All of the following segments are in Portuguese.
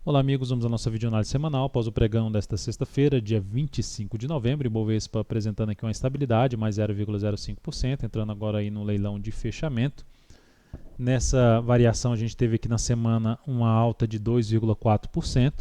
Olá amigos, vamos à nossa videoanálise semanal após o pregão desta sexta-feira, dia 25 de novembro, Ibovespa apresentando aqui uma estabilidade, mais 0,05%, entrando agora aí no leilão de fechamento. Nessa variação a gente teve aqui na semana uma alta de 2,4%.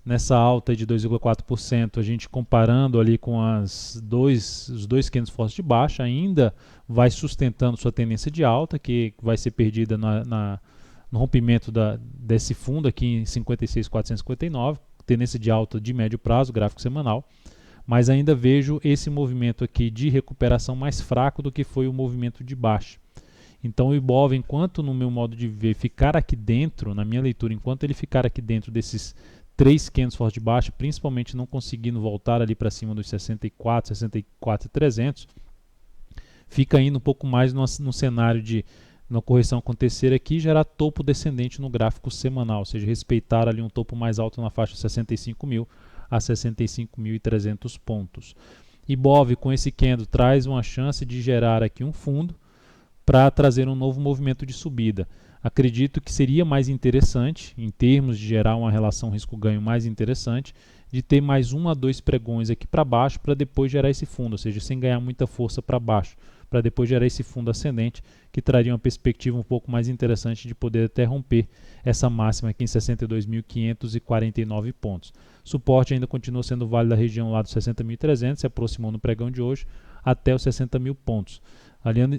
Nessa alta de 2,4%, a gente comparando ali com os dois candles fortes de baixa, ainda vai sustentando sua tendência de alta, que vai ser perdida no rompimento desse fundo aqui em 56.459, tendência de alta de médio prazo, gráfico semanal, mas ainda vejo esse movimento aqui de recuperação mais fraco do que foi o movimento de baixa. Então o Ibov, enquanto no meu modo de ver ficar aqui dentro, na minha leitura, enquanto ele ficar aqui dentro desses 3 candles fortes de baixa, principalmente não conseguindo voltar ali para cima dos 64, 64,300, fica indo um pouco mais no cenário de na correção acontecer aqui, gerar topo descendente no gráfico semanal, ou seja, respeitar ali um topo mais alto na faixa 65.000 a 65.300 pontos. Ibov com esse candle traz uma chance de gerar aqui um fundo para trazer um novo movimento de subida. Acredito que seria mais interessante, em termos de gerar uma relação risco-ganho mais interessante, de ter mais 1 a 2 pregões aqui para baixo para depois gerar esse fundo, ou seja, sem ganhar muita força para baixo, para depois gerar esse fundo ascendente, que traria uma perspectiva um pouco mais interessante de poder até romper essa máxima aqui em 62.549 pontos. Suporte ainda continua sendo válido da região lá dos 60.300, se aproximou no pregão de hoje, até os 60.000 pontos.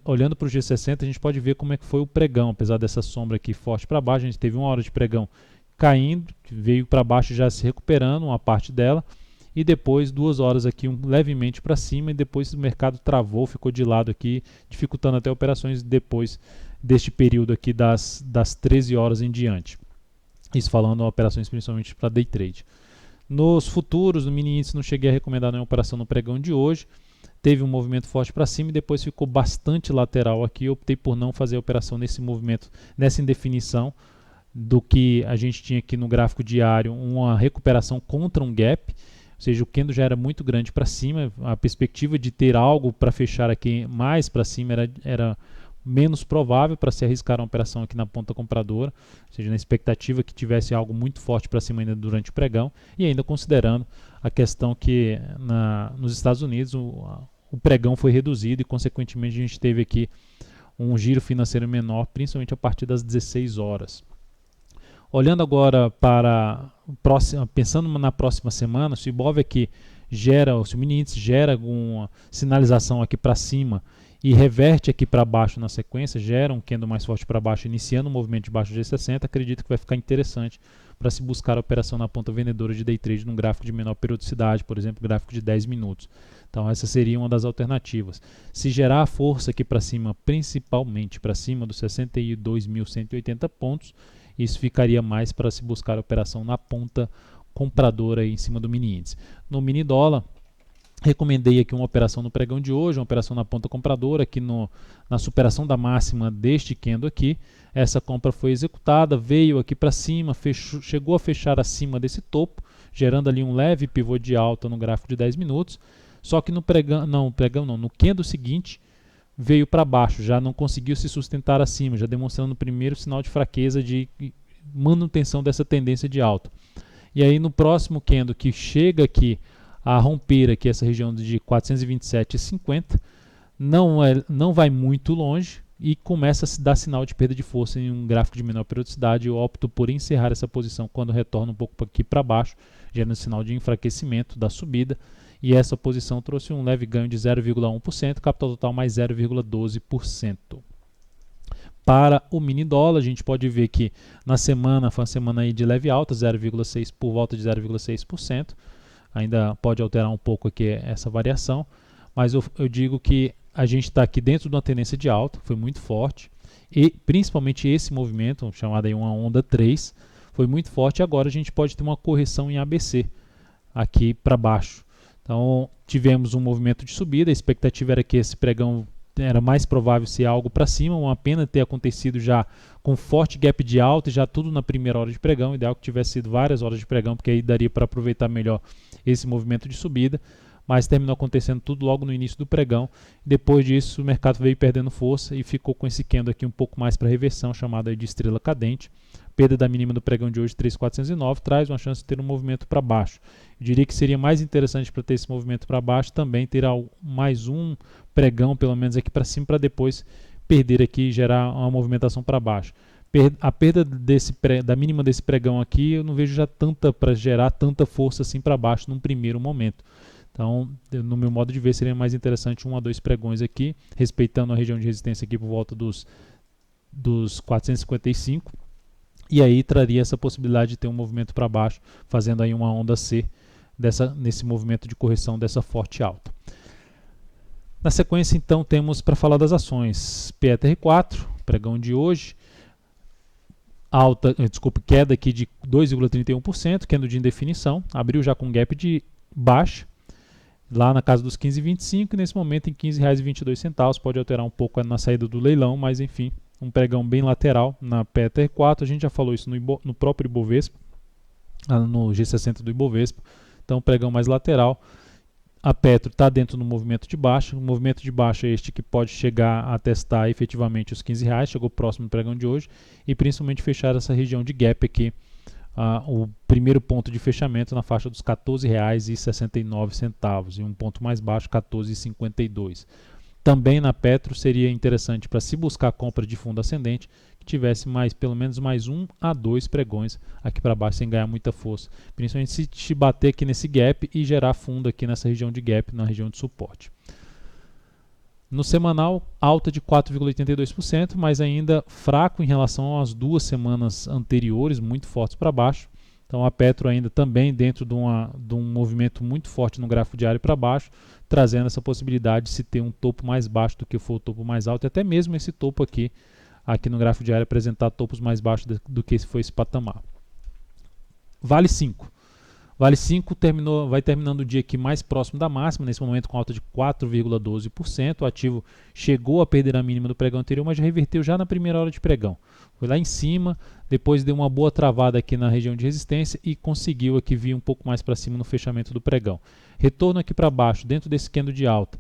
Olhando para o G60, a gente pode ver como é que foi o pregão, apesar dessa sombra aqui forte para baixo, a gente teve 1 hora de pregão caindo, veio para baixo já se recuperando uma parte dela, e depois 2 horas aqui levemente para cima, e depois o mercado travou, ficou de lado aqui, dificultando até operações depois deste período aqui das 13 horas em diante. Isso falando operações principalmente para day trade. Nos futuros, no mini índice, não cheguei a recomendar nenhuma operação no pregão de hoje. Teve um movimento forte para cima e depois ficou bastante lateral aqui. Eu optei por não fazer a operação nesse movimento, nessa indefinição do que a gente tinha aqui no gráfico diário, uma recuperação contra um gap, ou seja, o candle já era muito grande para cima, a perspectiva de ter algo para fechar aqui mais para cima era menos provável para se arriscar uma operação aqui na ponta compradora, ou seja, na expectativa que tivesse algo muito forte para cima ainda durante o pregão, e ainda considerando a questão que nos Estados Unidos o pregão foi reduzido e consequentemente a gente teve aqui um giro financeiro menor, principalmente a partir das 16 horas. Olhando agora para pensando na próxima semana, se o Ibov aqui se o mini índice gera alguma sinalização aqui para cima e reverte aqui para baixo na sequência, gera um candle mais forte para baixo, iniciando o movimento de baixo de G60, acredito que vai ficar interessante para se buscar a operação na ponta vendedora de day trade num gráfico de menor periodicidade, por exemplo, gráfico de 10 minutos. Então essa seria uma das alternativas. Se gerar força aqui para cima, principalmente para cima dos 62.180 pontos, isso ficaria mais para se buscar a operação na ponta compradora em cima do mini índice. No mini dólar, recomendei aqui uma operação no pregão de hoje, uma operação na ponta compradora, aqui na superação da máxima deste candle aqui. Essa compra foi executada, veio aqui para cima, chegou a fechar acima desse topo, gerando ali um leve pivô de alta no gráfico de 10 minutos. Só que no candle seguinte, veio para baixo, já não conseguiu se sustentar acima, já demonstrando o primeiro sinal de fraqueza de manutenção dessa tendência de alta. E aí no próximo candle que chega aqui a romper aqui essa região de 427,50, não vai muito longe e começa a se dar sinal de perda de força em um gráfico de menor periodicidade. Eu opto por encerrar essa posição quando retorna um pouco aqui para baixo, gerando sinal de enfraquecimento da subida. E essa posição trouxe um leve ganho de 0,1%, capital total mais 0,12%. Para o mini dólar, a gente pode ver que na semana foi uma semana aí de leve alta, 0,6 por volta de 0,6%. Ainda pode alterar um pouco aqui essa variação, mas eu digo que a gente está aqui dentro de uma tendência de alta, foi muito forte, e principalmente esse movimento, chamado aí uma onda 3, foi muito forte. Agora a gente pode ter uma correção em ABC, aqui para baixo. Então tivemos um movimento de subida, a expectativa era que esse pregão era mais provável ser algo para cima, uma pena ter acontecido já com forte gap de alta e já tudo na primeira hora de pregão, ideal que tivesse sido várias horas de pregão, porque aí daria para aproveitar melhor esse movimento de subida, mas terminou acontecendo tudo logo no início do pregão. Depois disso o mercado veio perdendo força e ficou com esse candle aqui um pouco mais para reversão, chamado de estrela cadente, perda da mínima do pregão de hoje 3.409 traz uma chance de ter um movimento para baixo. Eu diria que seria mais interessante para ter esse movimento para baixo também ter mais um pregão pelo menos aqui para cima para depois perder aqui e gerar uma movimentação para baixo. A perda da mínima desse pregão aqui eu não vejo já para gerar tanta força assim para baixo num primeiro momento. Então, no meu modo de ver, seria mais interessante 1 a 2 pregões aqui, respeitando a região de resistência aqui por volta dos 455. E aí traria essa possibilidade de ter um movimento para baixo, fazendo aí uma onda C nesse movimento de correção dessa forte alta. Na sequência, então, temos para falar das ações PETR4, pregão de hoje, queda aqui de 2,31%, candle de indefinição, abriu já com gap de baixa, lá na casa dos 15,25 e nesse momento em R$ 15,22, pode alterar um pouco na saída do leilão, mas enfim, um pregão bem lateral na PETR4, a gente já falou isso no próprio Ibovespa, no G60 do Ibovespa, então pregão mais lateral. A Petro está dentro do movimento de baixa, o movimento de baixa é este que pode chegar a testar efetivamente os R$ 15, chegou próximo do pregão de hoje, e principalmente fechar essa região de gap aqui, o primeiro ponto de fechamento na faixa dos R$ 14,69 e um ponto mais baixo, R$ 14,52. Também na Petro seria interessante para se buscar compra de fundo ascendente que tivesse pelo menos mais 1 a 2 pregões aqui para baixo sem ganhar muita força, principalmente se te bater aqui nesse gap e gerar fundo aqui nessa região de gap, na região de suporte. No semanal, alta de 4,82%, mas ainda fraco em relação às 2 semanas anteriores, muito fortes para baixo. Então a Petro ainda também dentro de um movimento muito forte no gráfico diário para baixo, trazendo essa possibilidade de se ter um topo mais baixo do que for o topo mais alto, e até mesmo esse topo aqui no gráfico diário apresentar topos mais baixos do que foi esse patamar. Vale 5. Vale 5 vai terminando o dia aqui mais próximo da máxima, nesse momento com alta de 4,12%. O ativo chegou a perder a mínima do pregão anterior, mas já reverteu já na primeira hora de pregão. Foi lá em cima, depois deu uma boa travada aqui na região de resistência e conseguiu aqui vir um pouco mais para cima no fechamento do pregão. Retorno aqui para baixo, dentro desse candle de alta,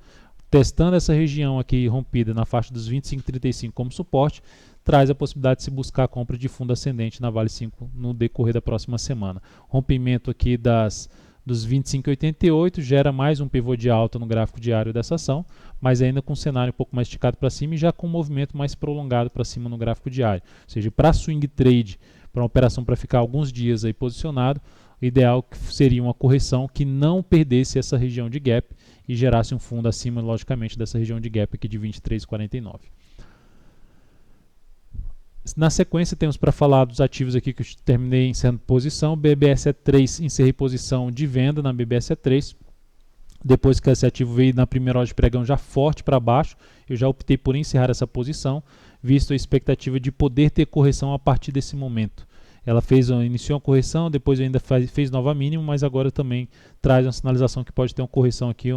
testando essa região aqui rompida na faixa dos 25,35 como suporte, traz a possibilidade de se buscar a compra de fundo ascendente na Vale 5 no decorrer da próxima semana. Rompimento aqui dos 25,88 gera mais um pivô de alta no gráfico diário dessa ação, mas ainda com um cenário um pouco mais esticado para cima e já com um movimento mais prolongado para cima no gráfico diário. Ou seja, para swing trade, para uma operação para ficar alguns dias aí posicionado, o ideal seria uma correção que não perdesse essa região de gap e gerasse um fundo acima, logicamente, dessa região de gap aqui de 23,49. Na sequência temos para falar dos ativos aqui que eu terminei encerrando posição. BBSE3, encerrei posição de venda na BBSE3. Depois que esse ativo veio na primeira hora de pregão já forte para baixo, eu já optei por encerrar essa posição, visto a expectativa de poder ter correção a partir desse momento. Ela iniciou uma correção, depois ainda fez nova mínima, mas agora também traz uma sinalização que pode ter uma correção aqui,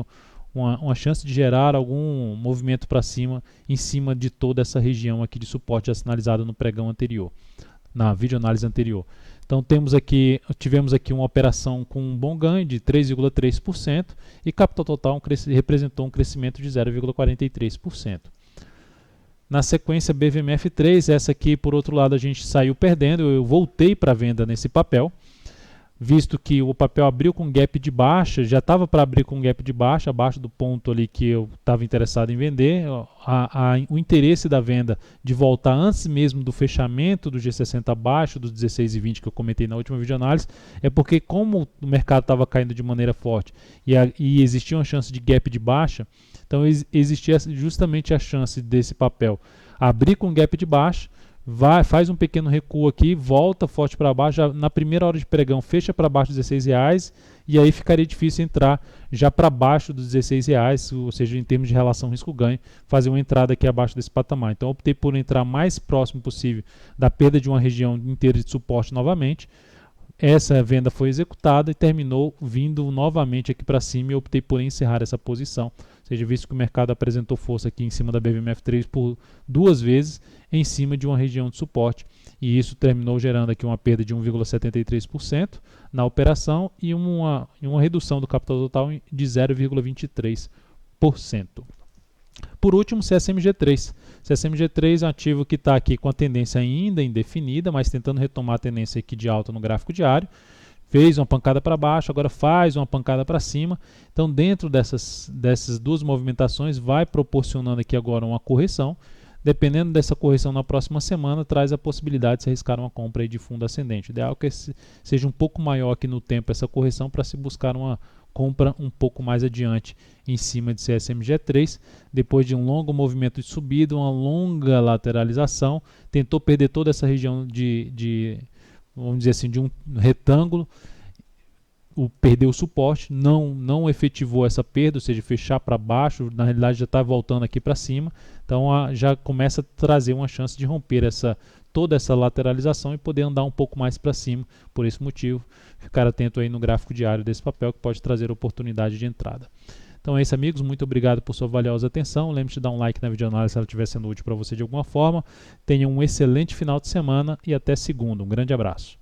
uma chance de gerar algum movimento para cima, em cima de toda essa região aqui de suporte já sinalizada no pregão anterior, na videoanálise anterior. Então tivemos aqui uma operação com um bom ganho de 3,3% e capital total representou um crescimento de 0,43%. Na sequência BVMF3, essa aqui por outro lado a gente saiu perdendo, eu voltei para venda nesse papel, visto que o papel abriu com gap de baixa, já estava para abrir com gap de baixa, abaixo do ponto ali que eu estava interessado em vender. O interesse da venda de voltar antes mesmo do fechamento do G60 abaixo dos 16,20 que eu comentei na última videoanálise, é porque como o mercado estava caindo de maneira forte e existia uma chance de gap de baixa, então existia justamente a chance desse papel abrir com gap de baixa, faz um pequeno recuo aqui, volta forte para baixo, já na primeira hora de pregão fecha para baixo dos R$16 e aí ficaria difícil entrar já para baixo dos R$16, ou seja, em termos de relação risco-ganho, fazer uma entrada aqui abaixo desse patamar. Então optei por entrar mais próximo possível da perda de uma região inteira de suporte novamente. Essa venda foi executada e terminou vindo novamente aqui para cima e eu optei por encerrar essa posição. Ou seja, visto que o mercado apresentou força aqui em cima da BVMF3 por 2 vezes em cima de uma região de suporte. E isso terminou gerando aqui uma perda de 1,73% na operação e uma redução do capital total de 0,23%. Por último, CSMG3. CSMG3 é um ativo que está aqui com a tendência ainda indefinida, mas tentando retomar a tendência aqui de alta no gráfico diário. Fez uma pancada para baixo, agora faz uma pancada para cima. Então, dentro dessas duas movimentações, vai proporcionando aqui agora uma correção. Dependendo dessa correção na próxima semana, traz a possibilidade de se arriscar uma compra aí de fundo ascendente. O ideal é que seja um pouco maior aqui no tempo essa correção para se buscar uma compra um pouco mais adiante em cima de CSMG3. Depois de um longo movimento de subida, uma longa lateralização, tentou perder toda essa região vamos dizer assim, de um retângulo, perdeu o suporte, não efetivou essa perda, ou seja, fechar para baixo, na realidade já está voltando aqui para cima, então já começa a trazer uma chance de romper toda essa lateralização e poder andar um pouco mais para cima. Por esse motivo, ficar atento aí no gráfico diário desse papel, que pode trazer oportunidade de entrada. Então é isso, amigos, muito obrigado por sua valiosa atenção. Lembre-se de dar um like na videoanálise se ela estiver sendo útil para você de alguma forma. Tenha um excelente final de semana e até segunda. Um grande abraço.